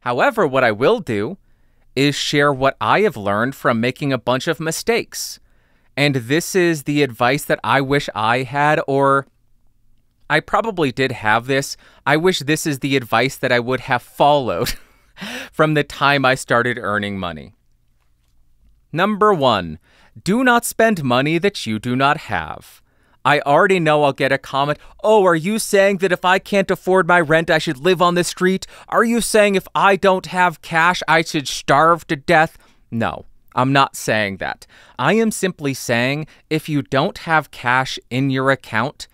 However, what I will do is share what I have learned from making a bunch of mistakes. And this is the advice that I wish I had, or I probably did have this. I wish this is the advice that I would have followed from the time I started earning money. Number 1, do not spend money that you do not have. I already know I'll get a comment, "Oh, are you saying that if I can't afford my rent, I should live on the street? Are you saying if I don't have cash, I should starve to death?" No, I'm not saying that. I am simply saying if you don't have cash in your account,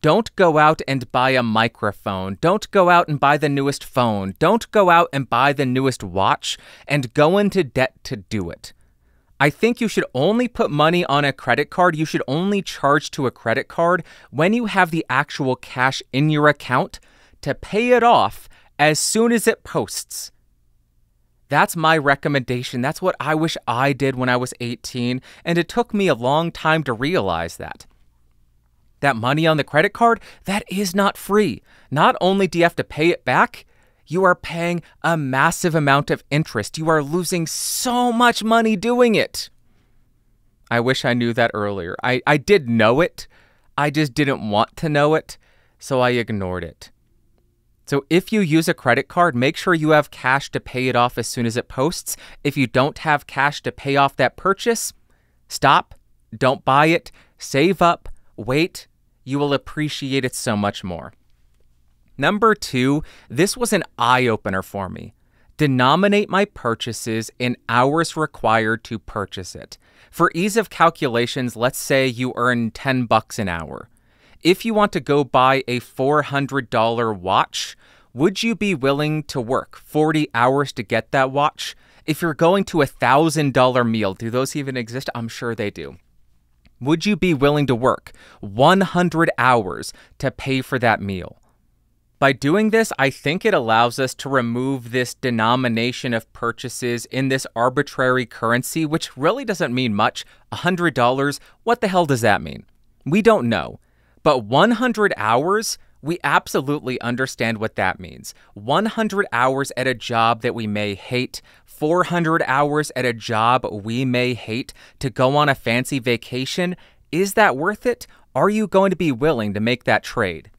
don't go out and buy a microphone. Don't go out and buy the newest phone. Don't go out and buy the newest watch and go into debt to do it. I think you should only put money on a credit card. You should only charge to a credit card when you have the actual cash in your account to pay it off as soon as it posts. That's my recommendation. That's what I wish I did when I was 18, and it took me a long time to realize that. That money on the credit card, that is not free. Not only do you have to pay it back, you are paying a massive amount of interest. You are losing so much money doing it. I wish I knew that earlier. I did know it. I just didn't want to know it, so I ignored it. So if you use a credit card, make sure you have cash to pay it off as soon as it posts. If you don't have cash to pay off that purchase, stop, don't buy it, save up, wait. You will appreciate it so much more. Number 2, this was an eye-opener for me. Denominate my purchases in hours required to purchase it. For ease of calculations, let's say you earn $10 an hour. If you want to go buy a $400 watch, would you be willing to work 40 hours to get that watch? If you're going to a $1,000 meal, do those even exist? I'm sure they do. Would you be willing to work 100 hours to pay for that meal? By doing this, I think it allows us to remove this denomination of purchases in this arbitrary currency, which really doesn't mean much. $100, what the hell does that mean? We don't know. But 100 hours, we absolutely understand what that means. 100 hours at a job that we may hate, 400 hours at a job we may hate to go on a fancy vacation. Is that worth it? Are you going to be willing to make that trade?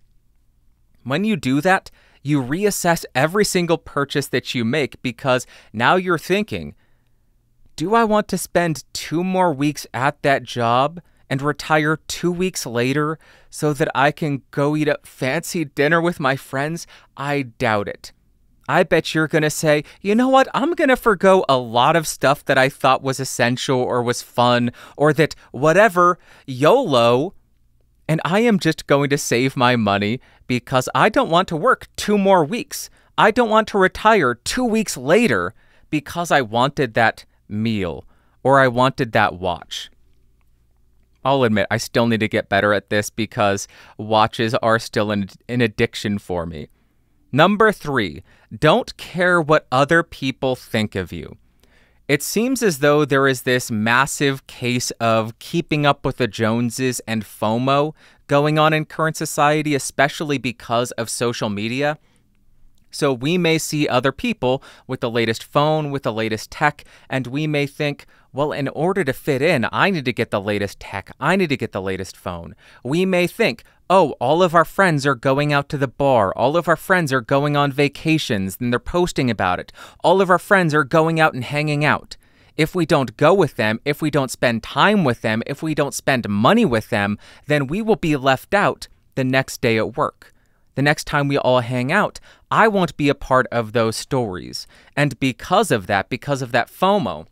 When you do that, you reassess every single purchase that you make because now you're thinking, do I want to spend 2 more weeks at that job and retire 2 weeks later so that I can go eat a fancy dinner with my friends? I doubt it. I bet you're going to say, you know what, I'm going to forgo a lot of stuff that I thought was essential or was fun or that whatever, YOLO, and I am just going to save my money because I don't want to work 2 more weeks. I don't want to retire 2 weeks later because I wanted that meal or I wanted that watch. I'll admit, I still need to get better at this because watches are still an addiction for me. Number 3, don't care what other people think of you. It seems as though there is this massive case of keeping up with the Joneses and FOMO going on in current society, especially because of social media. So we may see other people with the latest phone, with the latest tech, and we may think, well, in order to fit in, I need to get the latest tech. I need to get the latest phone. We may think, oh, all of our friends are going out to the bar. All of our friends are going on vacations, and they're posting about it. All of our friends are going out and hanging out. If we don't go with them, if we don't spend time with them, if we don't spend money with them, then we will be left out the next day at work. The next time we all hang out, I won't be a part of those stories. And because of that FOMO,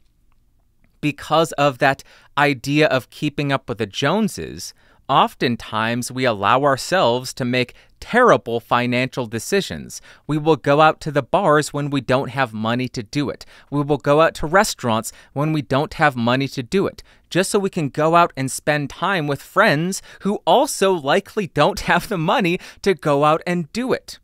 because of that idea of keeping up with the Joneses, oftentimes we allow ourselves to make terrible financial decisions. We will go out to the bars when we don't have money to do it. We will go out to restaurants when we don't have money to do it, just so we can go out and spend time with friends who also likely don't have the money to go out and do it.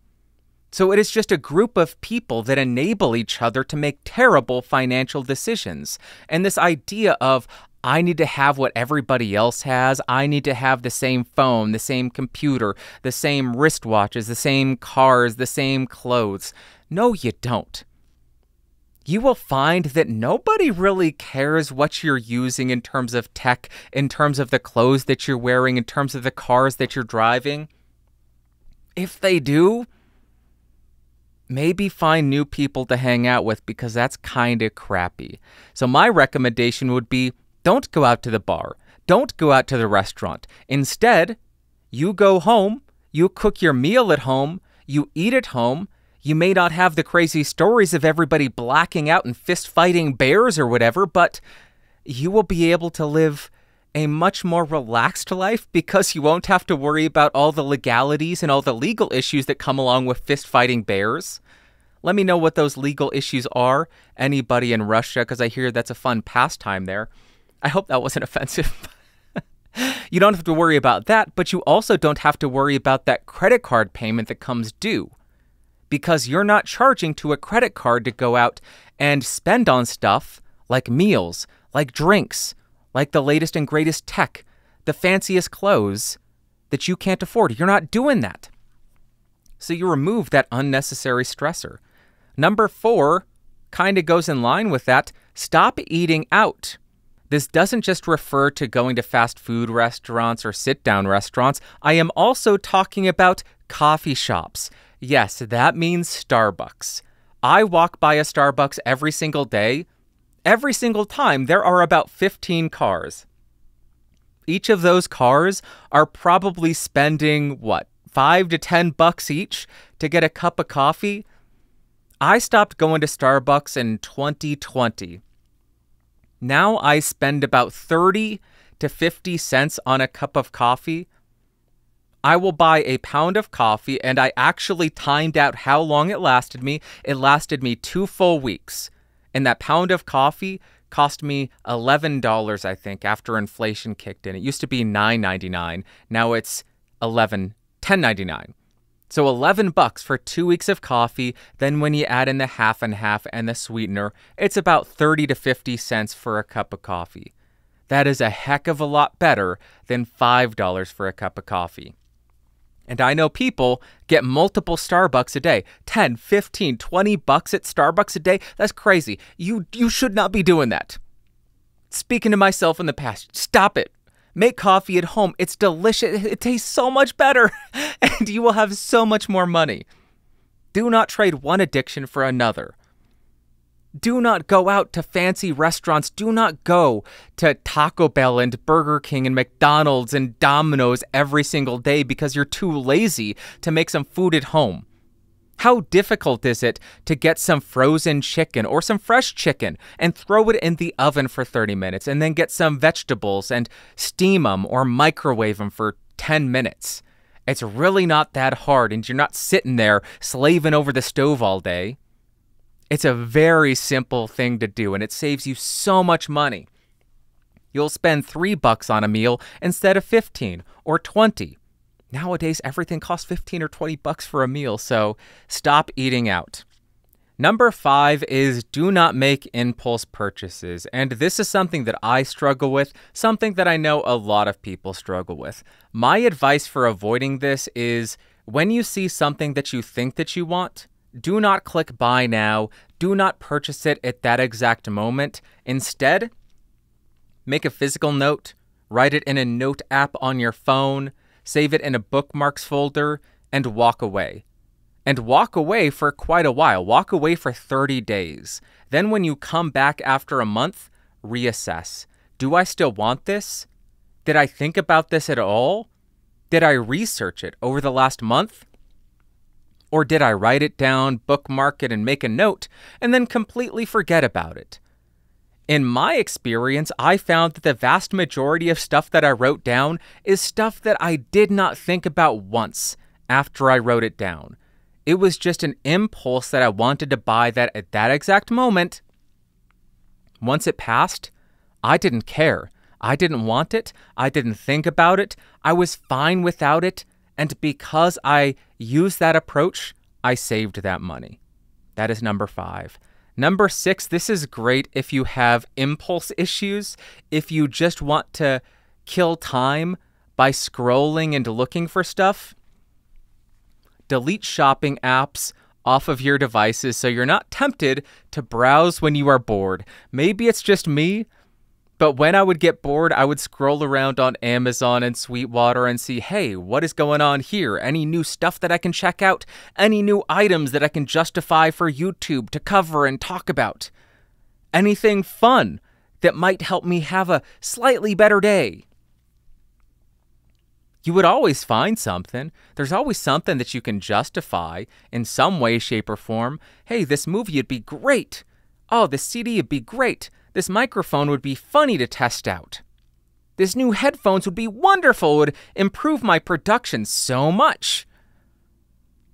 So it is just a group of people that enable each other to make terrible financial decisions. And this idea of, I need to have what everybody else has. I need to have the same phone, the same computer, the same wristwatches, the same cars, the same clothes. No, you don't. you will find that nobody really cares what you're using in terms of tech, in terms of the clothes that you're wearing, in terms of the cars that you're driving. If they do, maybe find new people to hang out with, because that's kind of crappy. So my recommendation would be, don't go out to the bar. Don't go out to the restaurant. Instead, you go home, you cook your meal at home, you eat at home. You may not have the crazy stories of everybody blacking out and fist-fighting bears or whatever, but you will be able to live a much more relaxed life because you won't have to worry about all the legalities and all the legal issues that come along with fist-fighting bears. Let me know what those legal issues are, anybody in Russia, because I hear that's a fun pastime there. I hope that wasn't offensive. You don't have to worry about that, but you also don't have to worry about that credit card payment that comes due, because you're not charging to a credit card to go out and spend on stuff like meals, like drinks, like the latest and greatest tech, the fanciest clothes that you can't afford. You're not doing that. So you remove that unnecessary stressor. Number 4 kind of goes in line with that. Stop eating out. This doesn't just refer to going to fast food restaurants or sit-down restaurants. I am also talking about coffee shops. Yes, that means Starbucks. I walk by a Starbucks every single day. Every single time, there are about 15 cars. Each of those cars are probably spending, $5 to $10 each to get a cup of coffee? I stopped going to Starbucks in 2020. Now I spend about 30 to 50 cents on a cup of coffee. I will buy a pound of coffee, and I actually timed out how long it lasted me. It lasted me 2 full weeks. And that pound of coffee cost me $11, I think, after inflation kicked in. It used to be $9.99. Now it's $10.99. So $11 for 2 weeks of coffee. Then when you add in the half and half and the sweetener, it's about 30 to 50 cents for a cup of coffee. That is a heck of a lot better than $5 for a cup of coffee. And I know people get multiple Starbucks a day. 10, 15, 20 bucks at Starbucks a day? That's crazy. You should not be doing that. Speaking to myself in the past, stop it. Make coffee at home. It's delicious. It tastes so much better. And you will have so much more money. Do not trade one addiction for another. Do not go out to fancy restaurants. Do not go to Taco Bell and Burger King and McDonald's and Domino's every single day because you're too lazy to make some food at home. How difficult is it to get some frozen chicken or some fresh chicken and throw it in the oven for 30 minutes and then get some vegetables and steam them or microwave them for 10 minutes? It's really not that hard, and you're not sitting there slaving over the stove all day. It's a very simple thing to do, and it saves you so much money. You'll spend $3 on a meal instead of 15 or 20. Nowadays, everything costs 15 or 20 bucks for a meal, so stop eating out. Number 5 is do not make impulse purchases. And this is something that I struggle with, something that I know a lot of people struggle with. My advice for avoiding this is when you see something that you think that you want, do not click buy now. Do not purchase it at that exact moment. Instead, make a physical note, write it in a note app on your phone, save it in a bookmarks folder, and walk away. And walk away for quite a while. Walk away for 30 days. Then when you come back after a month, reassess. Do I still want this? Did I think about this at all? Did I research it over the last month? Or did I write it down, bookmark it, and make a note, and then completely forget about it? In my experience, I found that the vast majority of stuff that I wrote down is stuff that I did not think about once after I wrote it down. It was just an impulse that I wanted to buy that at that exact moment. Once it passed, I didn't care. I didn't want it. I didn't think about it. I was fine without it. And because I used that approach, I saved that money. That is number 5. Number 6, this is great if you have impulse issues, if you just want to kill time by scrolling and looking for stuff. Delete shopping apps off of your devices so you're not tempted to browse when you are bored. Maybe it's just me, but when I would get bored, I would scroll around on Amazon and Sweetwater and see, hey, what is going on here? Any new stuff that I can check out? Any new items that I can justify for YouTube to cover and talk about? Anything fun that might help me have a slightly better day? You would always find something. There's always something that you can justify in some way, shape, or form. Hey, this movie would be great. Oh, this CD would be great. This microphone would be funny to test out. This new headphones would be wonderful. It would improve my production so much.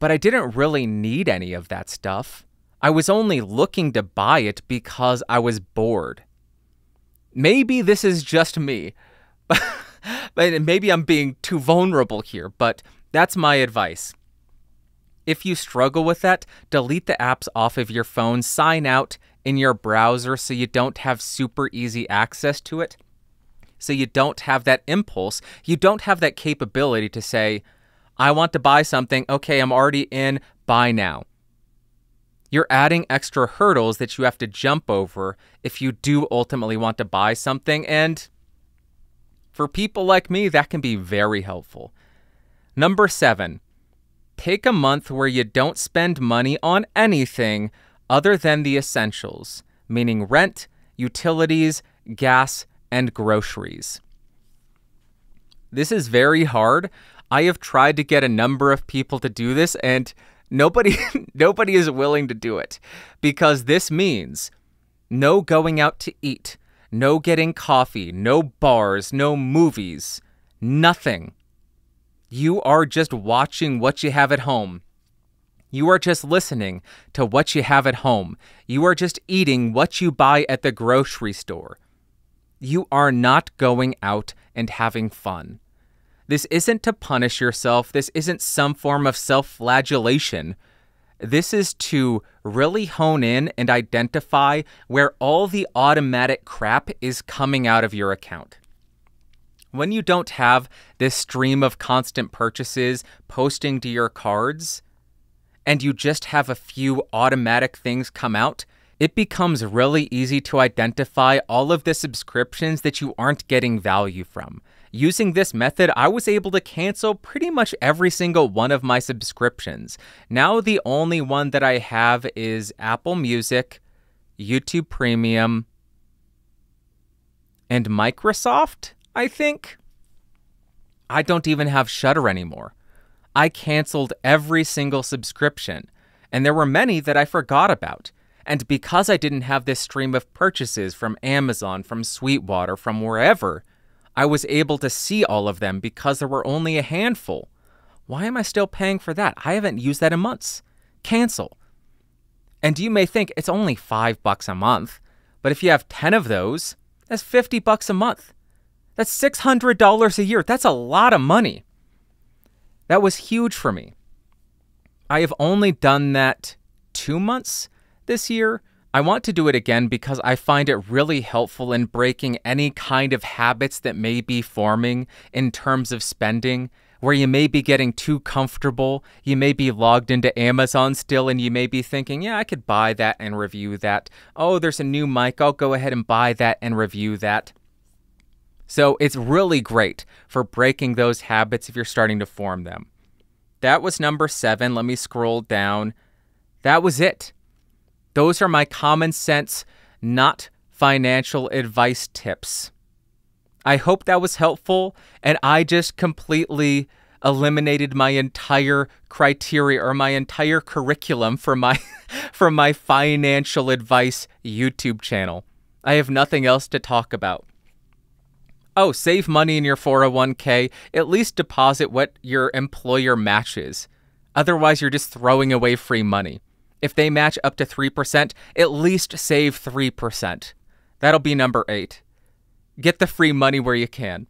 But I didn't really need any of that stuff. I was only looking to buy it because I was bored. Maybe this is just me. But maybe I'm being too vulnerable here, but that's my advice. If you struggle with that, delete the apps off of your phone, sign out in your browser so you don't have super easy access to it, so you don't have that impulse, you don't have that capability to say, I want to buy something, okay, I'm already in, buy now. You're adding extra hurdles that you have to jump over if you do ultimately want to buy something, and for people like me, that can be very helpful. Number 7, take a month where you don't spend money on anything other than the essentials, meaning rent, utilities, gas, and groceries. This is very hard. I have tried to get a number of people to do this, and nobody is willing to do it, because this means no going out to eat, no getting coffee, no bars, no movies, nothing. You are just watching what you have at home. You are just listening to what you have at home. You are just eating what you buy at the grocery store. You are not going out and having fun. This isn't to punish yourself. This isn't some form of self-flagellation. This is to really hone in and identify where all the automatic crap is coming out of your account. When you don't have this stream of constant purchases posting to your cards, and you just have a few automatic things come out, it becomes really easy to identify all of the subscriptions that you aren't getting value from. Using this method, I was able to cancel pretty much every single one of my subscriptions. Now the only one that I have is Apple Music, YouTube Premium, and Microsoft, I think. I don't even have Shudder anymore. I canceled every single subscription, and there were many that I forgot about. And because I didn't have this stream of purchases from Amazon, from Sweetwater, from wherever, I was able to see all of them because there were only a handful. Why am I still paying for that? I haven't used that in months. Cancel. And you may think it's only $5 a month, but if you have 10 of those, that's $50 a month. That's $600 a year. That's a lot of money. That was huge for me. I have only done that 2 months this year. I want to do it again because I find it really helpful in breaking any kind of habits that may be forming in terms of spending, where you may be getting too comfortable. You may be logged into Amazon still, and you may be thinking, yeah, I could buy that and review that. Oh, there's a new mic. I'll go ahead and buy that and review that. So it's really great for breaking those habits if you're starting to form them. That was number 7. Let me scroll down. That was it. Those are my common sense, not financial advice tips. I hope that was helpful, and I just completely eliminated my entire criteria or my entire curriculum for my financial advice YouTube channel. I have nothing else to talk about. Oh, save money in your 401k. At least deposit what your employer matches. Otherwise, you're just throwing away free money. If they match up to 3%, at least save 3%. That'll be number 8. Get the free money where you can.